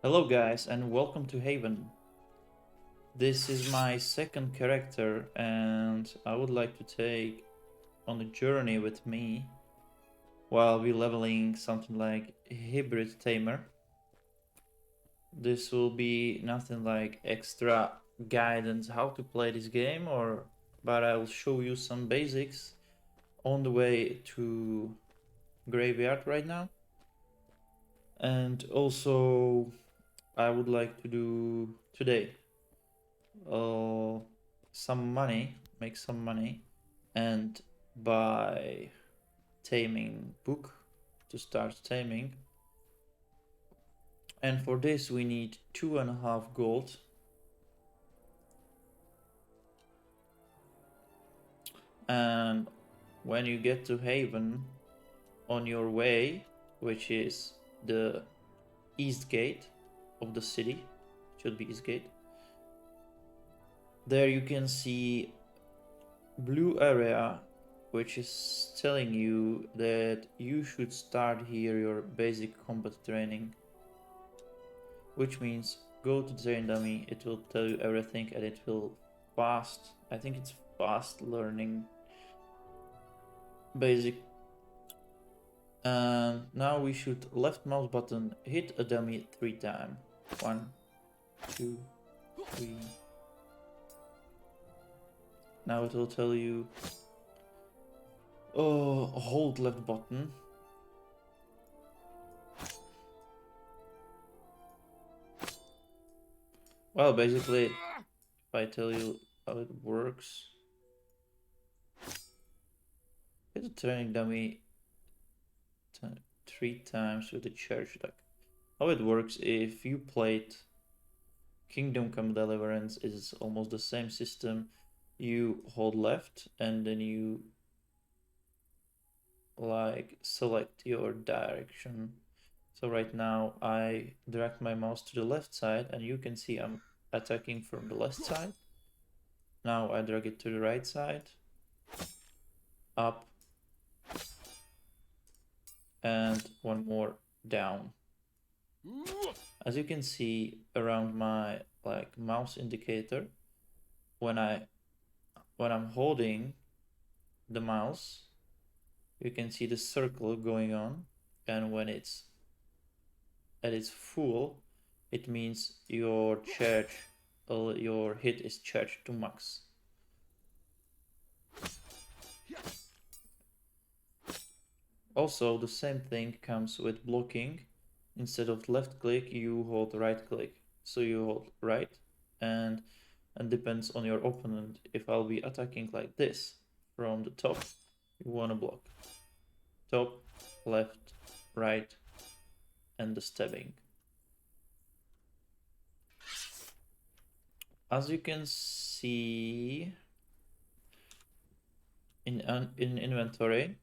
Hello guys and welcome to Haven. This is my second character and I would like to take on a journey with me while we leveling something like hybrid tamer. This will be nothing like extra guidance how to play this game but I'll show you some basics on the way to graveyard right now. And also I would like to do today uh, some money, make some money, and buy taming book to start taming. And for this we need 2.5 gold. And when you get to Haven, on your way, which is the east gate of the city, should be east gate, there you can see blue area which is telling you that you should start here your basic combat training, which means go to train dummy, it will tell you everything and it will I think it's fast learning basic. And now we should left mouse button hit a dummy 3 times. 1, 2, 3. Now it will tell you hold left button. Well, basically, if I tell you how it works, hit a training dummy 3 times with the charge deck. How it works, if you played Kingdom Come Deliverance, is almost the same system. You hold left and then you like select your direction. So right now I direct my mouse to the left side and you can see I'm attacking from the left side. Now I drag it to the right side, up, and one more down. As you can see around my like mouse indicator, when I'm holding the mouse, you can see the circle going on, and when it's at its full, it means your hit is charged to max. Also, the same thing comes with blocking. Instead of left click, you hold right click. So you hold right and depends on your opponent. If I'll be attacking like this from the top, you wanna block. Top, left, right, and the stabbing. As you can see in inventory,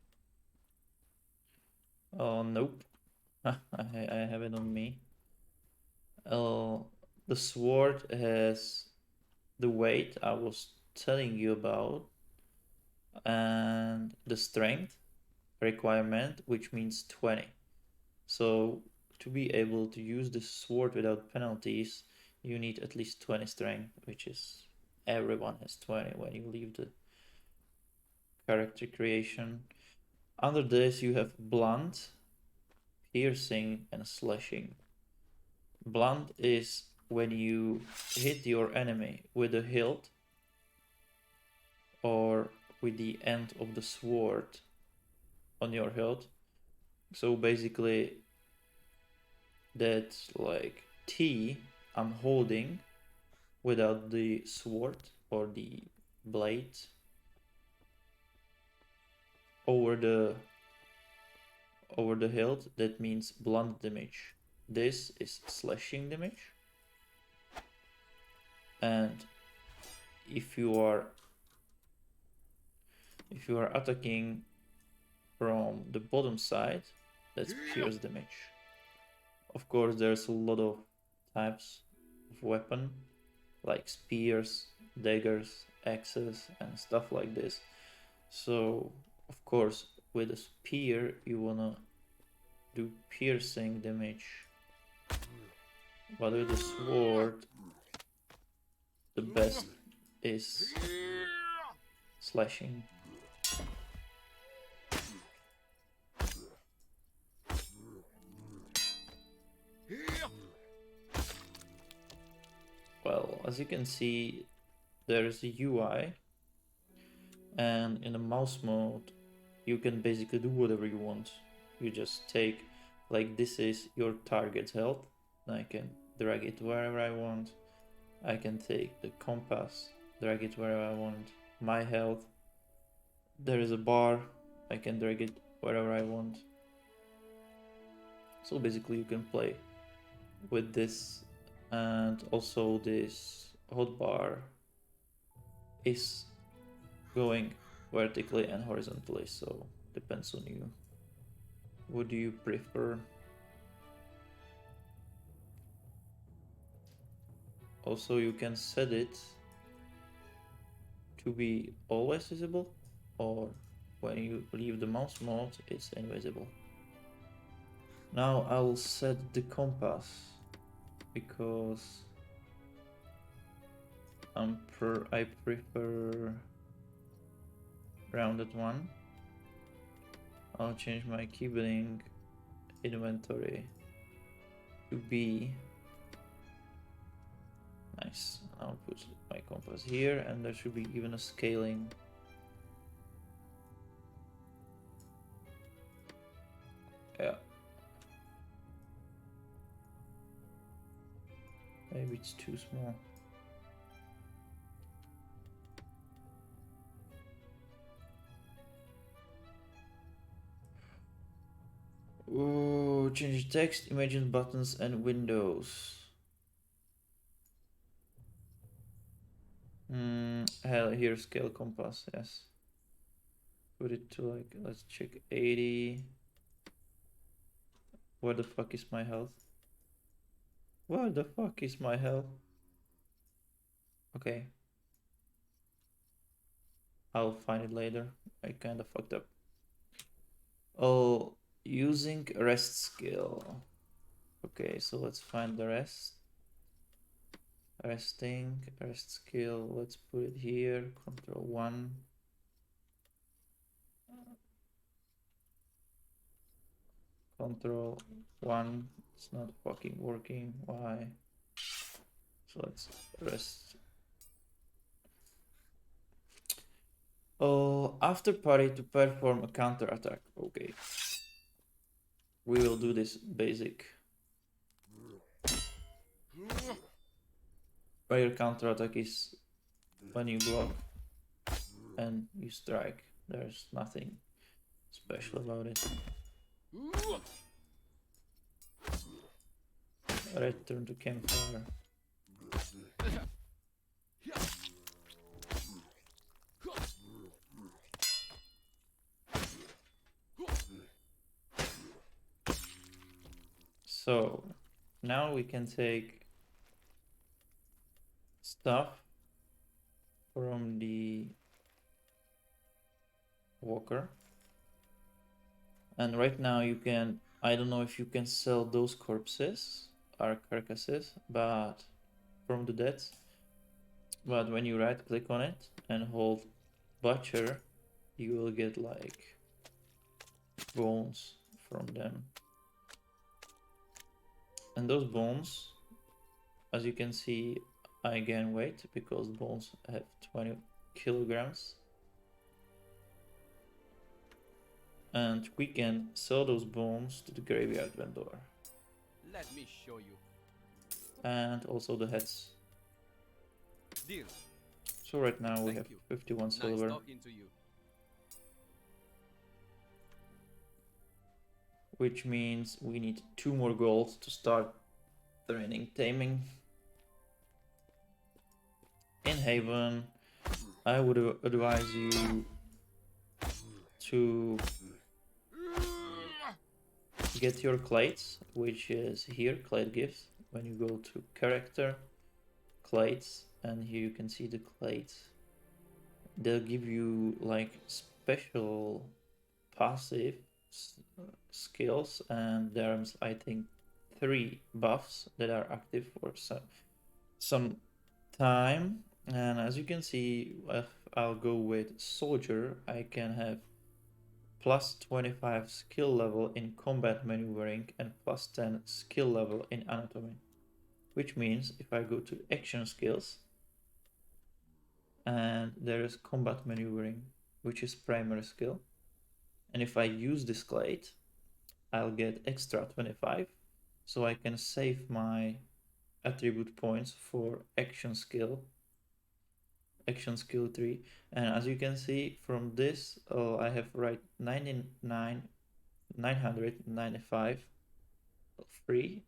oh nope, I have it on me. The sword has the weight I was telling you about and the strength requirement, which means 20. So to be able to use the sword without penalties, you need at least 20 strength, which is everyone has 20 when you leave the character creation. Under this you have blunt, piercing, and slashing. Blunt is when you hit your enemy with the hilt or with the end of the sword on your hilt. So basically that's like T I'm holding without the sword or the blade over the hilt. That means blunt damage. This is slashing damage. And if you are attacking from the bottom side, that's pierce damage. Of course, there's a lot of types of weapon, like spears, daggers, axes, and stuff like this. So, of course, with a spear, you wanna do piercing damage. But with the sword, the best is slashing. Well, as you can see, there's a UI, and in the mouse mode, you can basically do whatever you want. You just take, like, this is your target's health, and I can drag it wherever I want. I can take the compass, drag it wherever I want. My health, there is a bar, I can drag it wherever I want. So basically you can play with this, and also this hotbar is going vertically and horizontally, so depends on you. What do you prefer? Also, you can set it to be always visible, or when you leave the mouse mode, it's invisible. Now I'll set the compass because I prefer rounded one. I'll change my keybidding inventory to B. Nice. I'll put my compass here, and there should be even a scaling. Yeah. Maybe it's too small. Oh, change text, images, buttons, and windows. Hell, here scale compass, yes. Put it to like, let's check 80. Where the fuck is my health? Where the fuck is my health? Okay. I'll find it later. I kinda fucked up. Oh, using rest skill. Okay, so let's find the rest. Resting, rest skill, let's put it here, control 1. Control 1, it's not fucking working, why? So let's rest. Oh, after party to perform a counter attack, okay. We will do this basic. Where your counter attack is when you block and you strike. There's nothing special about it. Return to campfire. So now we can take stuff from the walker, and right now you can, I don't know if you can sell those corpses or carcasses, but from the dead, but when you right click on it and hold butcher, you will get like bones from them, and those bones, as you can see, I gain weight because bones have 20 kilograms, and we can sell those bones to the graveyard vendor. Let me show you. And also the heads. Deal. So right now we Thank have you. 51 silver. Nice talking to you. Which means we need 2 more gold to start training taming. In Haven, I would advise you to get your clades, which is here, clade gifts. When you go to character, clades, and here you can see the clades. They'll give you like special passive skills, and there's I think 3 buffs that are active for some time. And as you can see, if I'll go with soldier, I can have plus 25 skill level in combat maneuvering and plus 10 skill level in anatomy. Which means if I go to action skills, and there is combat maneuvering, which is primary skill, and if I use this clade, I'll get extra 25, so I can save my attribute points for action skill 3. And as you can see from this, I have right 995 free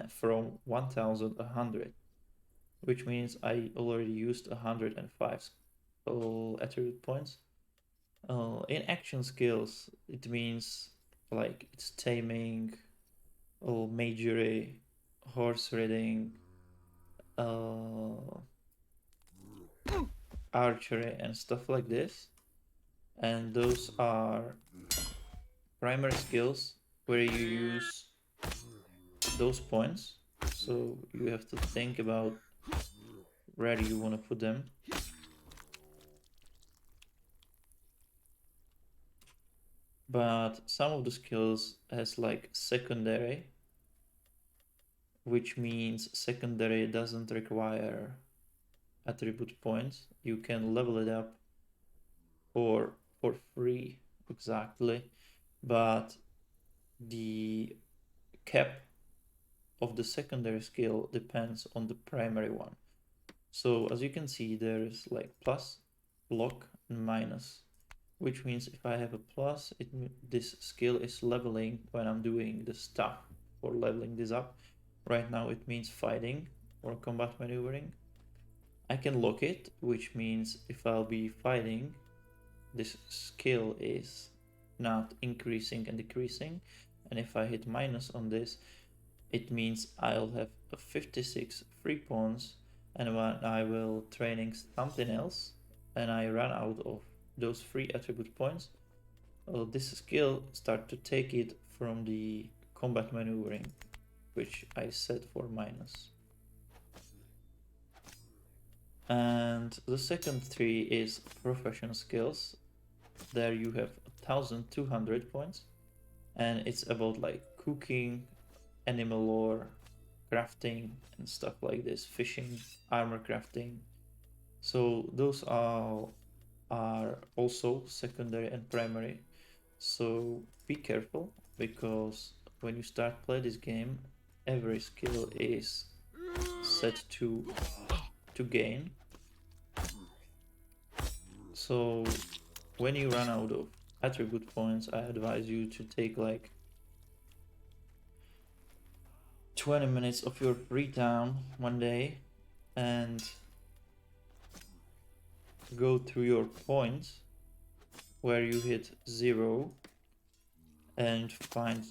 from 1100, which means I already used 105 attribute points. In action skills, it means like it's taming, majory, horse riding, archery, and stuff like this. And those are primary skills where you use those points. So you have to think about where you want to put them. But some of the skills has like secondary, which means secondary doesn't require attribute points. You can level it up for free, exactly, but the cap of the secondary skill depends on the primary one. So as you can see, there is like plus, block, and minus, which means if I have a plus, this skill is leveling when I'm doing the stuff for leveling this up. Right now it means fighting or combat maneuvering. I can lock it, which means if I'll be fighting, this skill is not increasing and decreasing. And if I hit minus on this, it means I'll have a 56 free pawns, and when I will training something else and I run out of those free attribute points, this skill start to take it from the combat maneuvering, which I set for minus. And the second tree is profession skills. There you have 1200 points, and it's about like cooking, animal lore, crafting, and stuff like this, fishing, armor crafting. So those are also secondary and primary. So be careful, because when you start play this game, every skill is set to gain. So when you run out of attribute points, I advise you to take like 20 minutes of your free time one day and go through your points where you hit 0 and find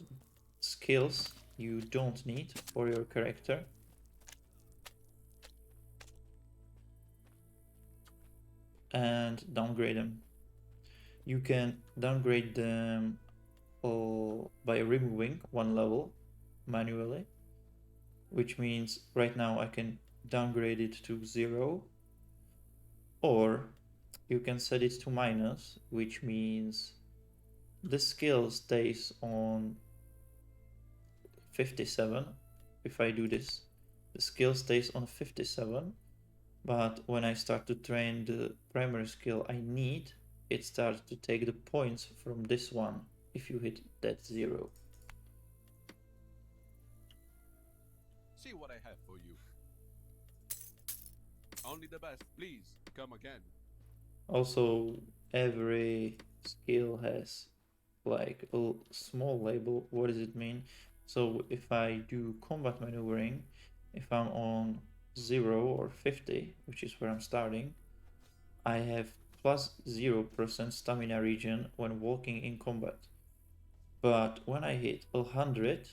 skills you don't need for your character. And downgrade them. You can downgrade them by removing one level manually, which means right now I can downgrade it to 0, or you can set it to minus, which means the skill stays on 57. If I do this, the skill stays on 57, but when I start to train the primary skill I need, it starts to take the points from this one if you hit that 0. See what I have for you. Only the best, please come again. Also, every skill has like a small label. What does it mean? So if I do combat maneuvering, if I'm on 0 or 50, which is where I'm starting, I have plus 0% stamina regen when walking in combat. But when I hit 100,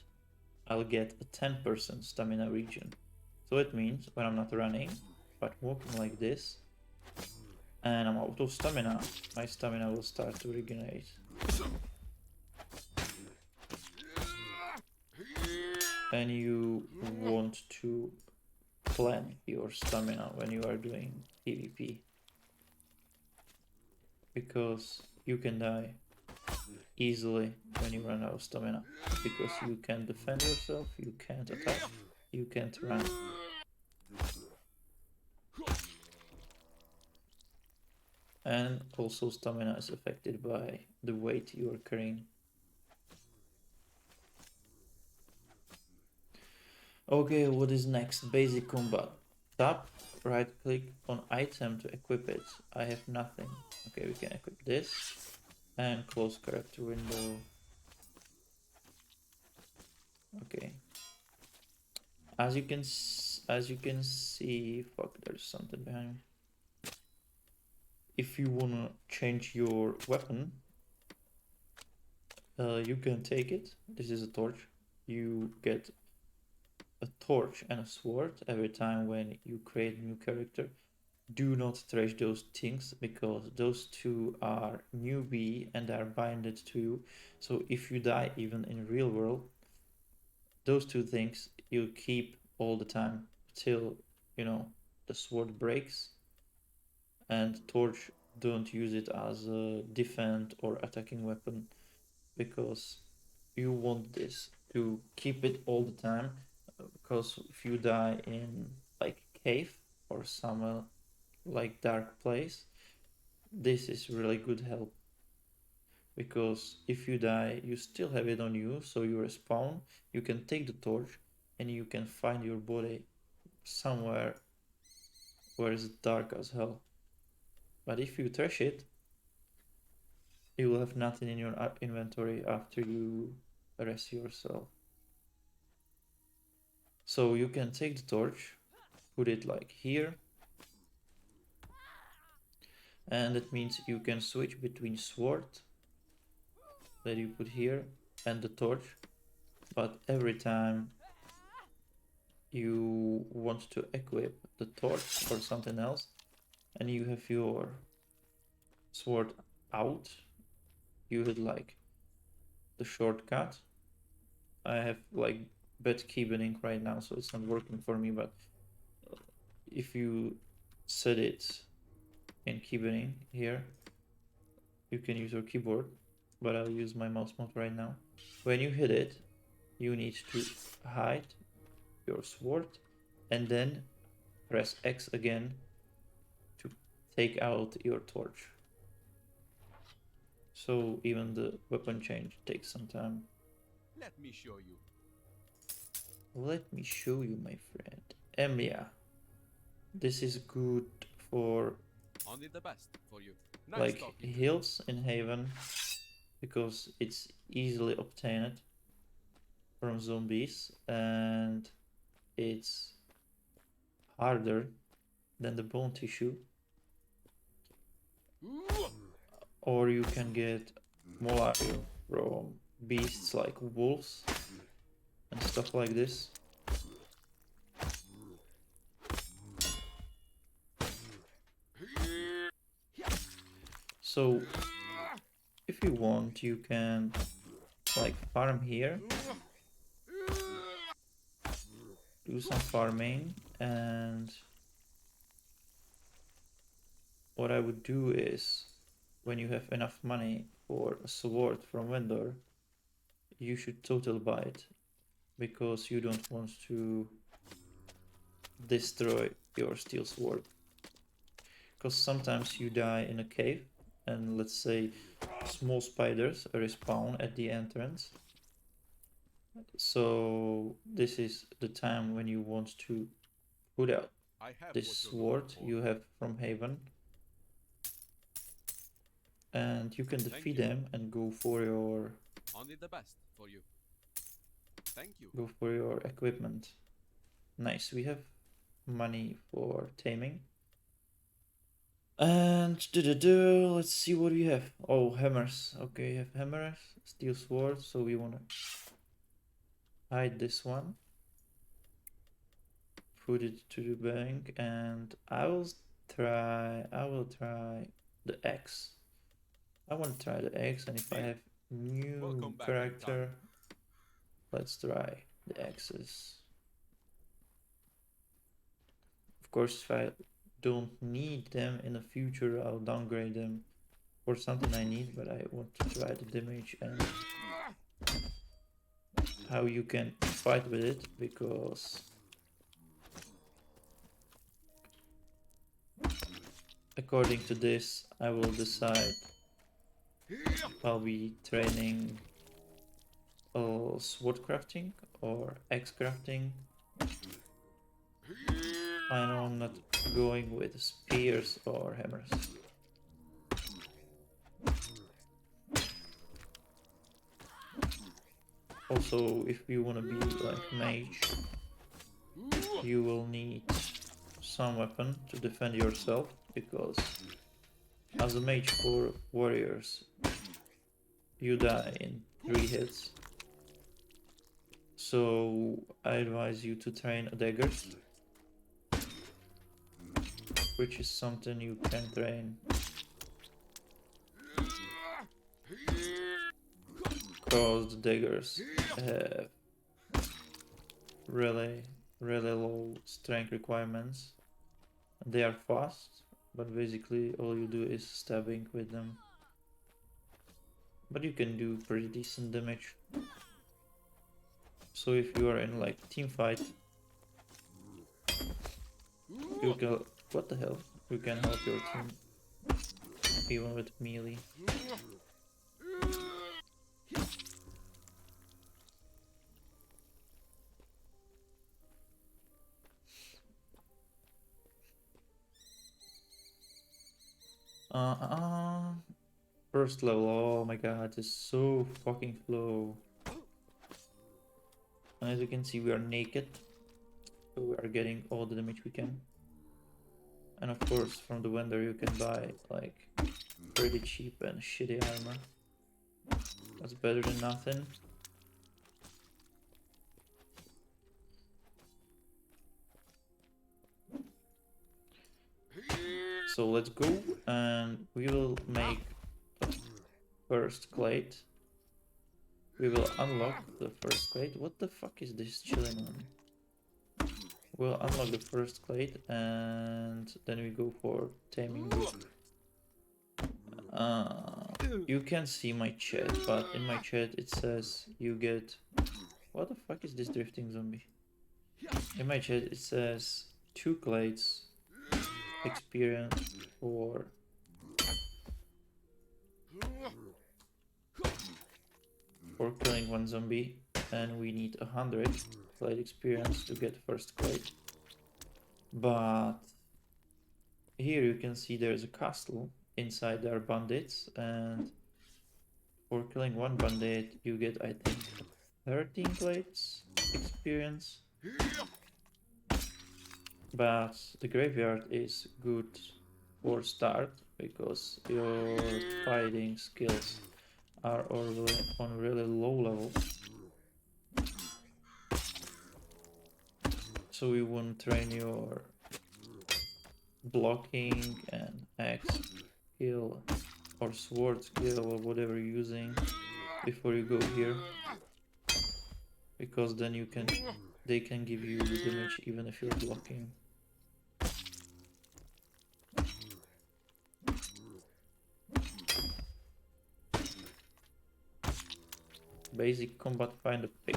I'll get a 10% stamina regen. So it means when I'm not running, but walking like this, and I'm out of stamina, my stamina will start to regenerate. and you want to plan your stamina when you are doing PvP, because you can die easily when you run out of stamina, because you can't defend yourself, you can't attack, you can't run. And also stamina is affected by the weight you are carrying. Okay, what is next? Basic combat. Tap, right click on item to equip it. I have nothing. Okay, we can equip this. And close character window. Okay. As you can see, fuck, there's something behind me. If you wanna change your weapon, you can take it. This is a torch. You get a torch and a sword every time when you create a new character. Do not trash those things, because those two are newbie and are binded to you. So if you die even in real world, those two things you keep all the time till, you know, the sword breaks. And torch, don't use it as a defend or attacking weapon, because you want this to keep it all the time. Because if you die in like cave or some like dark place, this is really good help, because if you die you still have it on you, so you respawn, you can take the torch and you can find your body somewhere where it's dark as hell. But if you trash it, you will have nothing in your inventory after you rest yourself. So you can take the torch, put it like here, and that means you can switch between sword that you put here and the torch. But every time you want to equip the torch or something else and you have your sword out, you hit like the shortcut. I have like bad keybining right now, so it's not working for me, but if you set it in keybining here, you can use your keyboard, but I'll use my mouse mode right now. When you hit it, you need to hide your sword and then press X again to take out your torch. So even the weapon change takes some time. Let me show you. Let me show you, my friend. Emilia. This is good for Only the best for you. Nice like talking to you. heals in Haven, because it's easily obtained from zombies and it's harder than the bone tissue. Or you can get malaria from beasts like wolves and stuff like this. So if you want, you can like farm here, do some farming, and what I would do is, when you have enough money for a sword from vendor, you should total buy it, because you don't want to destroy your steel sword. Because sometimes you die in a cave and let's say small spiders respawn at the entrance. So this is the time when you want to put out I have this what you're sword looking for. you have from Haven, and you can Thank defeat you. them and go for your Only the best for you. Thank you. equipment. Nice, we have money for taming. And let's see what we have. Oh, hammers. Okay, we have hammers, steel sword, so we wanna hide this one, put it to the bank, and I will try the X. I want to try the X, and if I have new Welcome back in character, time. let's try the axes. Of course, if I don't need them in the future, I'll downgrade them for something I need, but I want to try the damage and how you can fight with it, because according to this, I will decide if I'll be training sword crafting or axe crafting. I know I'm not going with spears or hammers. Also, if you want to be like mage, you will need some weapon to defend yourself, because as a mage for warriors, you die in 3 hits. So I advise you to train daggers, which is something you can train because the daggers have really low strength requirements. They are fast, but basically all you do is stabbing with them. But you can do pretty decent damage. So if you are in like team fight, you can, what the hell? You can help your team even with melee. First level, oh my god, it's so fucking slow. And as you can see, we are naked, so we are getting all the damage we can. And of course, from the vendor you can buy like pretty cheap and shitty armor. That's better than nothing. So let's go, and we will make the first clade. We will unlock the first clade. What the fuck is this chilling on? We'll unlock the first clade, and then we go for taming book. You can see my chat, but in my chat it says you get... What the fuck is this drifting zombie? In my chat it says 2 clades experience for killing 1 zombie, and we need 100 clade experience to get first clade. But here you can see there's a castle. Inside there are bandits, and for killing 1 bandit you get, I think, 13 clades experience. But the graveyard is good for start, because your fighting skills are on really low level. So we won't train your blocking and axe skill or sword skill or whatever you're using before you go here, because then they can give you damage even if you're blocking. Basic combat, find a pick.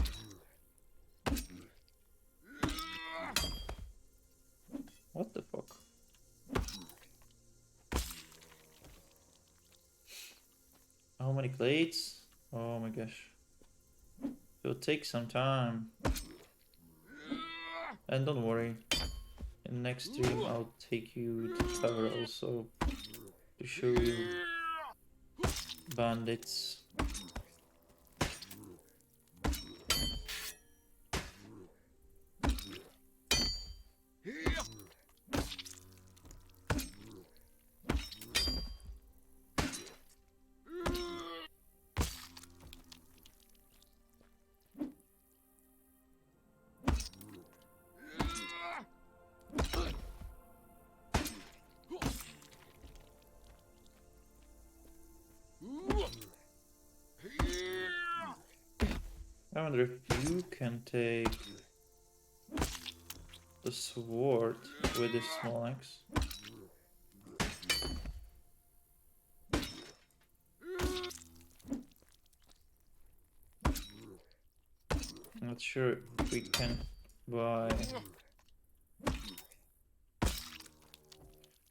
What the fuck? How many clades? Oh my gosh. It'll take some time. And don't worry, in the next stream I'll take you to cover also to show you bandits. I wonder if you can take the sword with this small axe. I'm not sure if we can buy.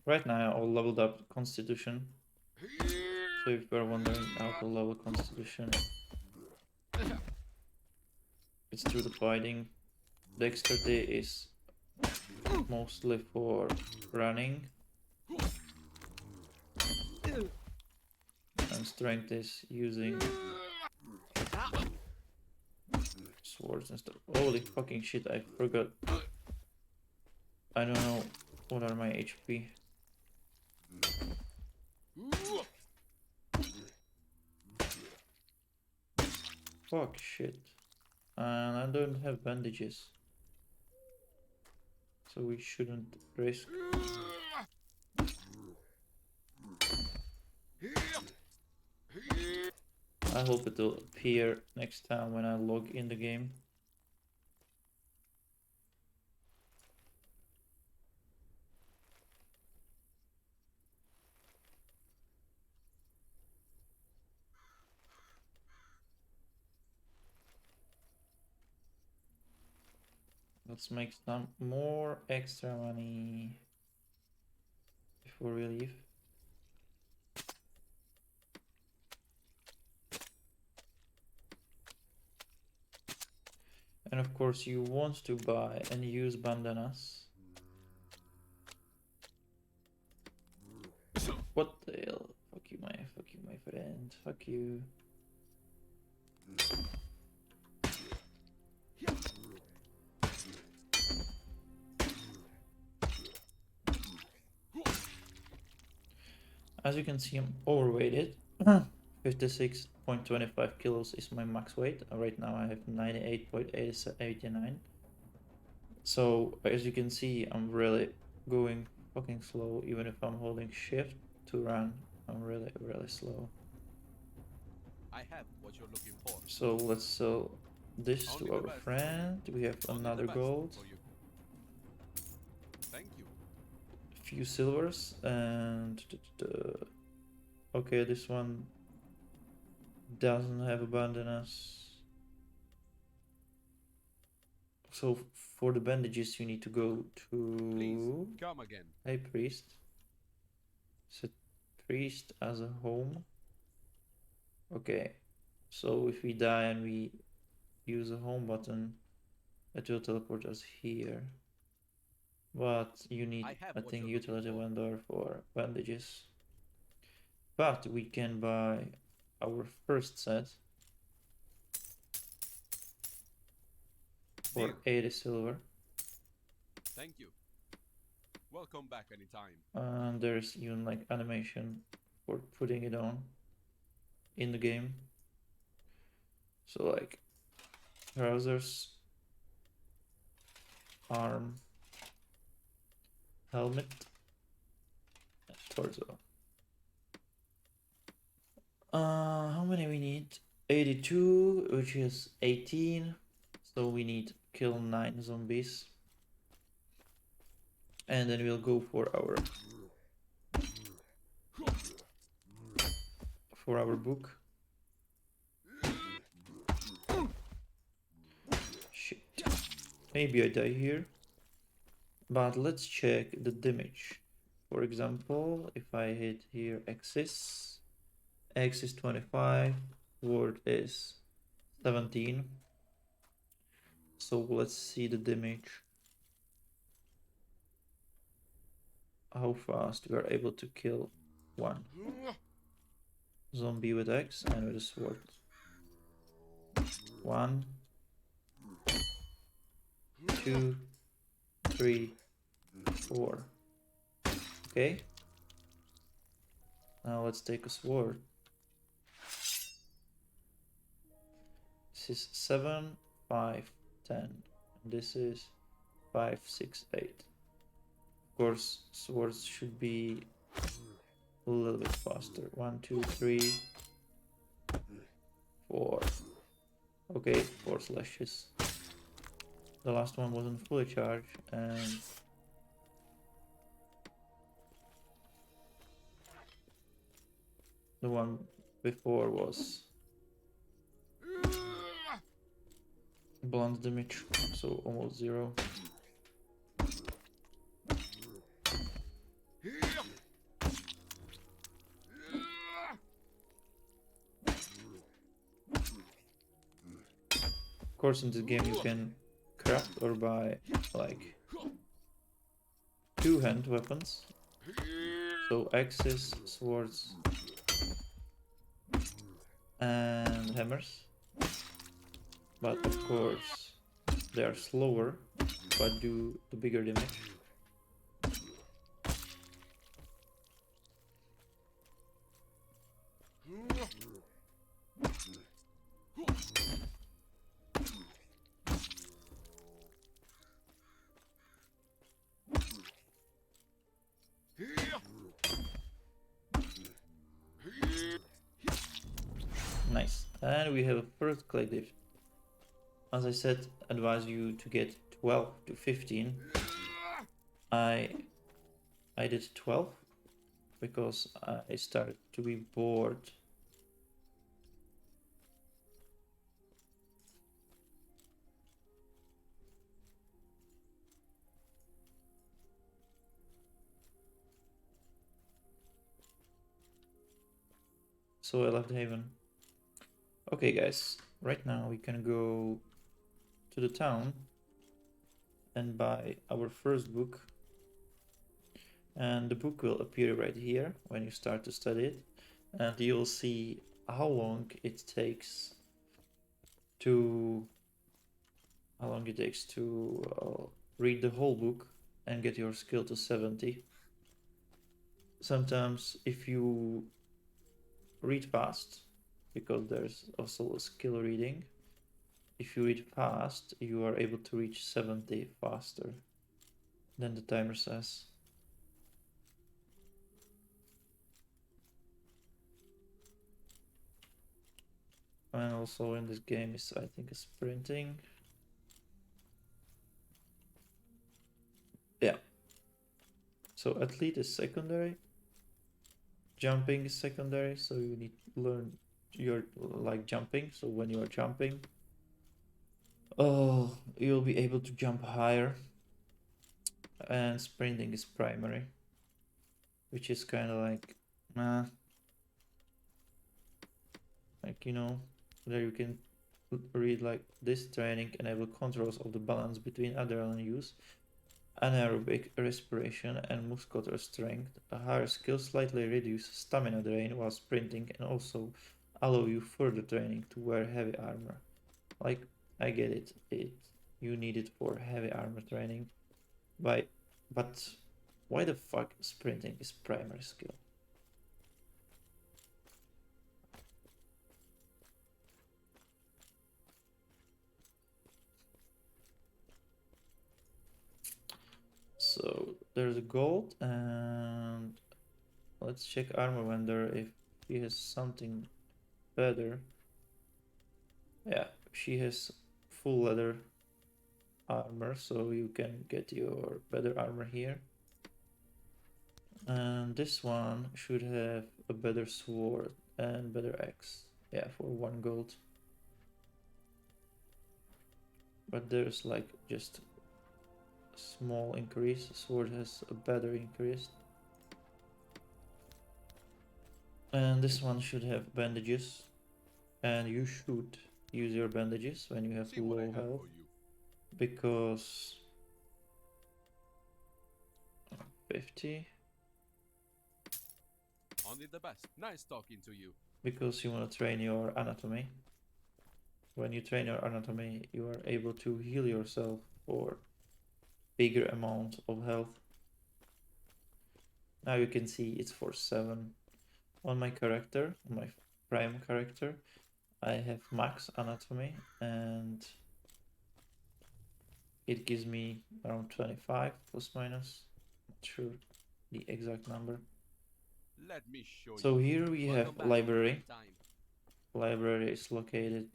Right now, I leveled up Constitution. So if you're wondering how to level Constitution, it's through the fighting. Dexterity is mostly for running, and strength is using swords and stuff. Holy fucking shit, I forgot. I don't know what are my HP. Fuck shit. And I don't have bandages. So we shouldn't risk. I hope it will appear next time when I log in the game. Let's make some more extra money before we leave. And of course you want to buy and use bandanas. What the hell? Fuck you my friend. Fuck you. As you can see, I'm overweighted. 56.25 kilos is my max weight. Right now I have 98.89. So as you can see, I'm really going fucking slow. Even if I'm holding shift to run, I'm really slow. I have what you're looking for. So let's sell this Only to the our best. friend. We have Only another the best gold, for you. Thank you. a few silvers, and okay, this one doesn't have bandanas. So for the bandages, you need to go Please to come again. a priest. Set priest as a home. Okay, so if we die and we use a home button, it will teleport us here. But you need, I have I what think, you're looking utility for. vendor for bandages. But we can buy our first set for Deal. 80 silver. Thank you. Welcome back anytime. And there's even like animation for putting it on in the game. So like trousers, arm, helmet, and torso. How many we need? 82, which is 18. So we need kill 9 zombies. And then we'll go for our book. Shit. Maybe I die here. But let's check the damage. For example, if I hit here axis, X is 25, word is 17. So let's see the damage. How fast we are able to kill one zombie with X and with a sword. 1, 2, 3, 4. Okay. Now let's take a sword. This is 7, 5, 10. This is 5, 6, 8. Of course, swords should be a little bit faster. 1, 2, 3, 4. Okay, 4 slashes. The last one wasn't fully charged, and the one before was blunt damage, so almost 0. Of course, in this game you can craft or buy like 2-hand weapons, so axes, swords, and hammers. But of course, they are slower, but do the bigger damage. Nice. And we have a first collective. As I said, advise you to get 12 to 15. I did 12 because I started to be bored. So I left Haven. Okay guys, right now we can go to the town and buy our first book. And the book will appear right here when you start to study it. And you'll see how long it takes to read the whole book and get your skill to 70. Sometimes if you read fast, because there's also a skill reading, if you read fast you are able to reach 70 faster than the timer says. And also in this game is, I think, a sprinting. Yeah. So athlete is secondary. Jumping is secondary, so you need to learn your like jumping. So when you are jumping, oh, you'll be able to jump higher. And sprinting is primary, which is kind of like, you know, there you can read like this training enable controls of the balance between adrenaline use, anaerobic respiration, and muscular strength. A higher skill slightly reduce stamina drain while sprinting and also allow you further training to wear heavy armor. Like, I get it, you need it for heavy armor training, but why the fuck sprinting is primary skill? So there's a gold, and let's check armor vendor if he has something better. Yeah, she has full leather armor, so you can get your better armor here. And this one should have a better sword and better axe. Yeah, for 1 gold. But there's like just a small increase. Sword has a better increase. And this one should have bandages. And you should use your bandages when you have See what I low have health. for you. Because 50. Only the best. Nice talking to you. Because you want to train your anatomy. When you train your anatomy, you are able to heal yourself for bigger amount of health. Now you can see it's for 7. On my character, on my prime character, I have max anatomy and it gives me around 25 plus minus. Not sure the exact number. Let me show So you. here we have Welcome back. library. Time. Library is located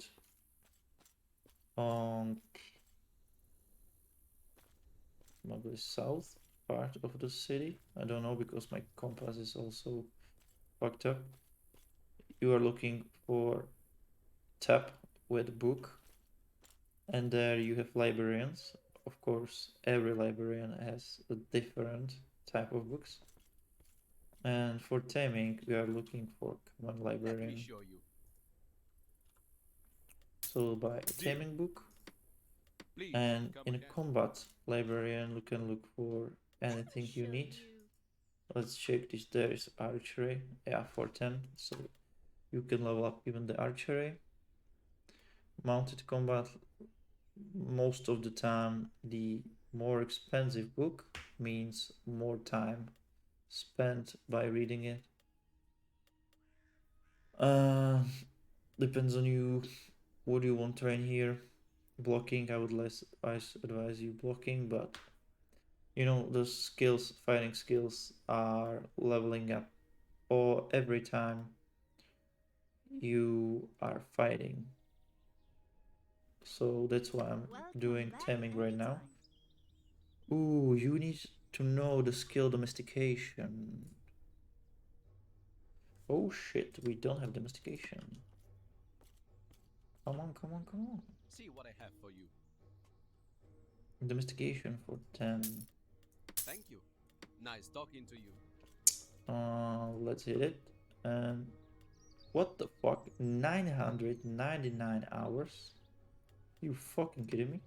on maybe south part of the city. I don't know because my compass is also fucked up. You are looking for tab with book, and there you have librarians. Of course, every librarian has a different type of books. And for taming, we are looking for common Let me librarian. show you. So buy a Deal. taming book, Please and come in a again. combat librarian, you can look for Let me anything you show need. you. Let's check this. There is archery, yeah, for 10. So you can level up even the archery. Mounted combat, most of the time, the more expensive book means more time spent by reading it. Uh, Depends on you. What do you want to train here? Blocking, I would less I advise you blocking, but you know the skills, fighting skills are leveling up or every time you are fighting. So that's why I'm Welcome doing back taming right now. anytime. Ooh, you need to know the skill domestication. Oh shit, we don't have domestication. Come on, come on, come on. See what I have for you. Domestication for 10. Thank you. Nice talking to you. Let's hit it. And what the fuck? 999 hours? You fucking kidding me?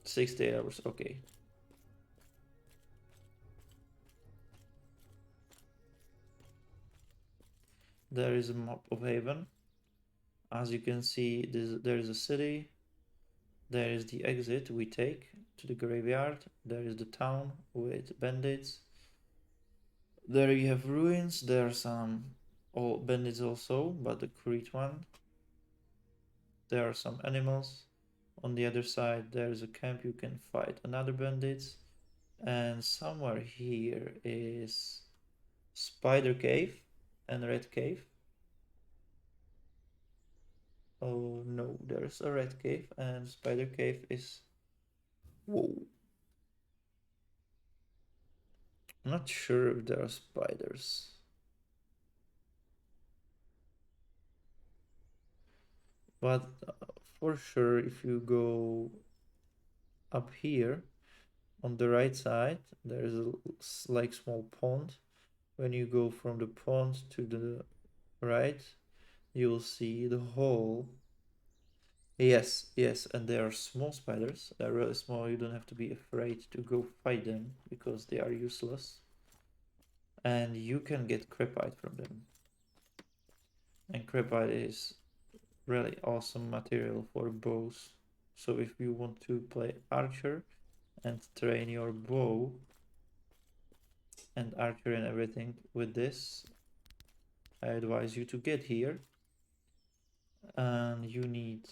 60 hours, okay. There is a map of Haven. As you can see, there is a city. There is the exit we take to the graveyard. There is the town with bandits. There you have ruins. There are some old bandits also, but the Crete one. There are some animals. On the other side, there is a camp. You can fight another bandits. And somewhere here is Spider Cave and Red Cave. Oh no, there's a Red Cave and Spider Cave is. Whoa. I'm not sure if there are spiders. But for sure, if you go up here on the right side, there is a like small pond. When you go from the pond to the right, you'll see the hole. Yes, yes, and they are small spiders. They're really small. You don't have to be afraid to go fight them because they are useless. And you can get crepite from them. And crepite is really awesome material for bows. So if you want to play archer and train your bow and archer and everything with this, I advise you to get here. And you need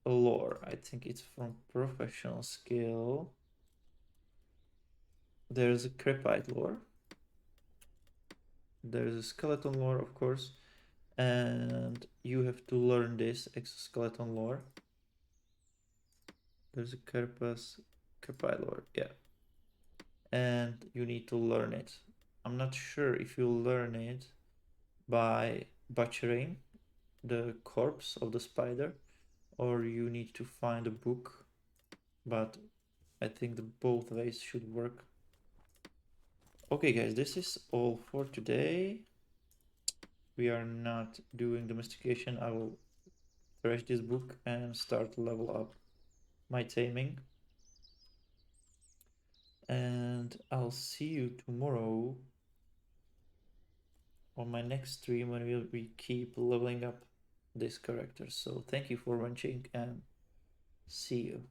a lore. I think it's from professional skill. There's a crepite lore. There's a skeleton lore, of course. And you have to learn this exoskeleton lore. There's a crepite lore, yeah. And you need to learn it. I'm not sure if you learn it by butchering the corpse of the spider or you need to find a book, but I think the both ways should work. Okay guys, this is all for today. We are not doing domestication. I will finish this book and start to level up my taming. And I'll see you tomorrow on my next stream when we keep leveling up this character. So thank you for watching and see you.